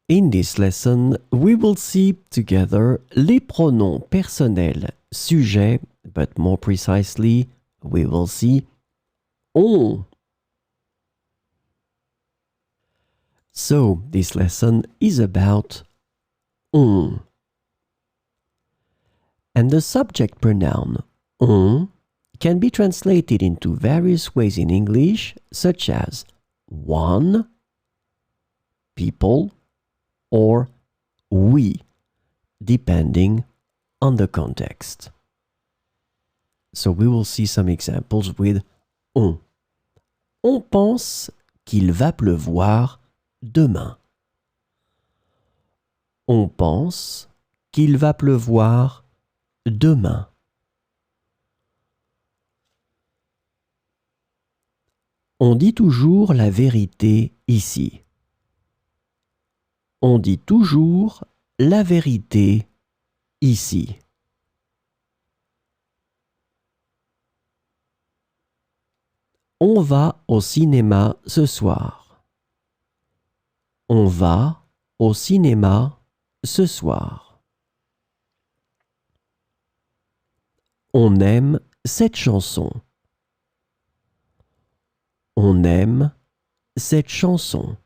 In this lesson, we will see together les pronoms personnels sujets, but more precisely, we will see on. So, this lesson is about on. And the subject pronoun on can be translated into various ways in English, such as one, people, or we, depending on the context. So we will see some examples with on. On pense qu'il va pleuvoir demain. On pense qu'il va pleuvoir demain. On dit toujours la vérité ici. On dit toujours la vérité ici. On va au cinéma ce soir. On va au cinéma ce soir. On aime cette chanson. On aime cette chanson.